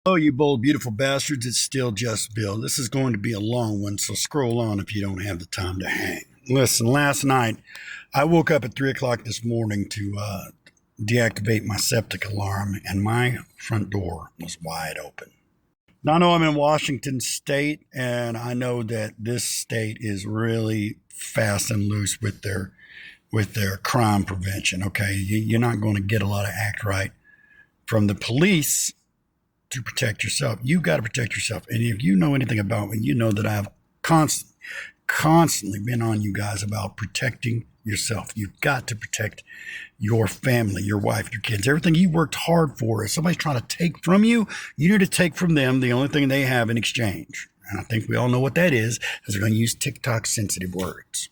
Oh, you bold, beautiful bastards, it's still just Bill. This is going to be a long one, so scroll on if you don't have the time to hang. Listen, last night, I woke up at 3 o'clock this morning to deactivate my septic alarm, and my front door was wide open. Now, I know I'm in Washington State, and I know that this state is really fast and loose with their crime prevention, okay? You're not going to get a lot of act right from the police to protect yourself. You've got to protect yourself. And if you know anything about me, you know that I've constantly been on you guys about protecting yourself. You've got to protect your family, your wife, your kids, everything you worked hard for. If somebody's trying to take from you, you need to take from them the only thing they have in exchange. And I think we all know what that is, as we're going to use TikTok sensitive words.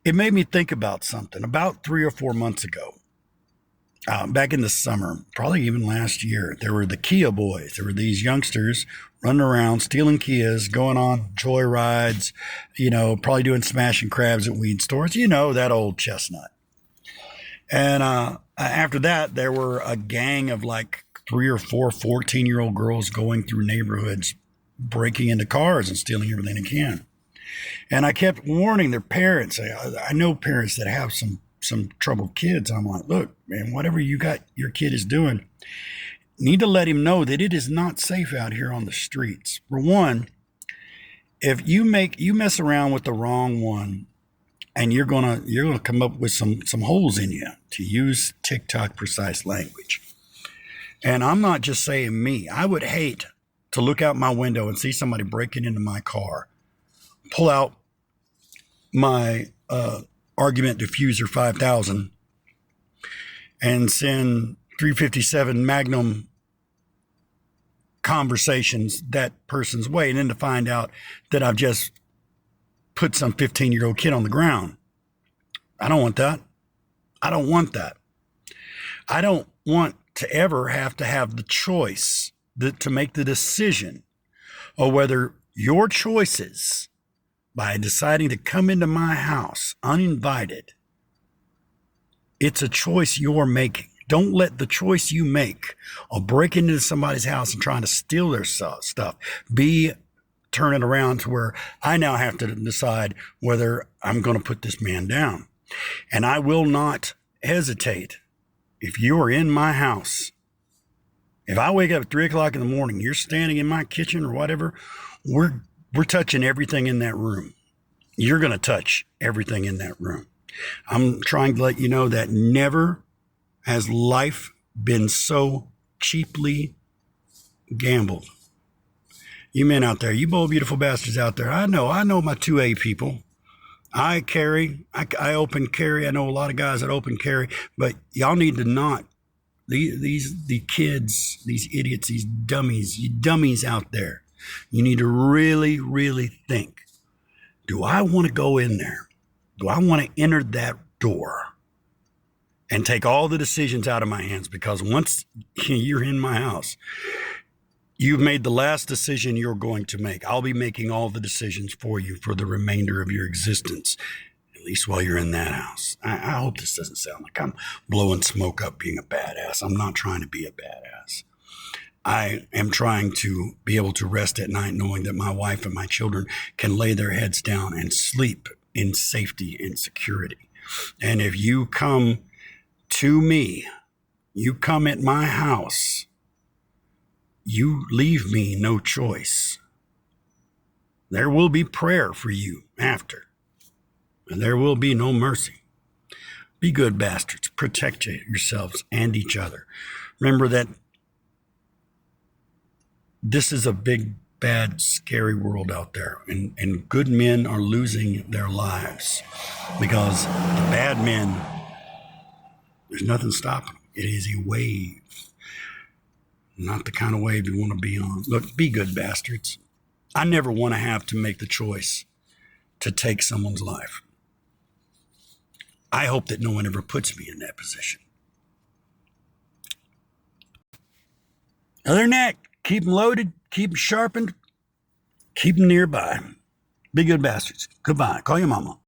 It made me think about something. About 3 or 4 months ago, back in the summer, probably even last year, there were the Kia boys. There were these youngsters running around, stealing Kias, going on joy rides, probably doing smashing crabs at weed stores, that old chestnut. And after that, there were a gang of like 3 or 4 14-year-old girls going through neighborhoods, breaking into cars and stealing everything they can. And I kept warning their parents. I know parents that have some troubled kids. I'm like, look, man, whatever you got your kid is doing, need to let him know that it is not safe out here on the streets. For one, if you mess around with the wrong one, and you're gonna come up with some holes in you, to use TikTok precise language. And I'm not just saying me. I would hate to look out my window and see somebody breaking into my car, pull out my argument diffuser 5000 and send 357 Magnum conversations that person's way, and then to find out that I've just put some 15-year-old kid on the ground. I don't want that. I don't want that. I don't want to ever have to have the choice to make the decision of whether your choices by deciding to come into my house uninvited, it's a choice you're making. Don't let the choice you make of breaking into somebody's house and trying to steal their stuff be turning around to where I now have to decide whether I'm going to put this man down. And I will not hesitate. If you are in my house, if I wake up at 3 o'clock in the morning, you're standing in my kitchen or whatever, we're touching everything in that room. You're going to touch everything in that room. I'm trying to let you know that never has life been so cheaply gambled. You men out there, you bold, beautiful bastards out there, I know my 2A people. I open carry. I know a lot of guys that open carry, but y'all need to not, the kids, these idiots, these dummies, you dummies out there, you need to really, really think, do I want to go in there? Do I want to enter that door and take all the decisions out of my hands? Because once you're in my house, you've made the last decision you're going to make. I'll be making all the decisions for you for the remainder of your existence, at least while you're in that house. I hope this doesn't sound like I'm blowing smoke up being a badass. I'm not trying to be a badass. I am trying to be able to rest at night knowing that my wife and my children can lay their heads down and sleep in safety and security. And if you come to me, you come at my house, you leave me no choice. There will be prayer for you after, and there will be no mercy. Be good bastards. Protect yourselves and each other. Remember that this is a big, bad, scary world out there, and good men are losing their lives because the bad men, there's nothing stopping them. It is a wave. Not the kind of wave you want to be on. Look, be good bastards. I never want to have to make the choice to take someone's life. I hope that no one ever puts me in that position. Other than that, keep them loaded, keep them sharpened, keep them nearby. Be good bastards. Goodbye. Call your mama.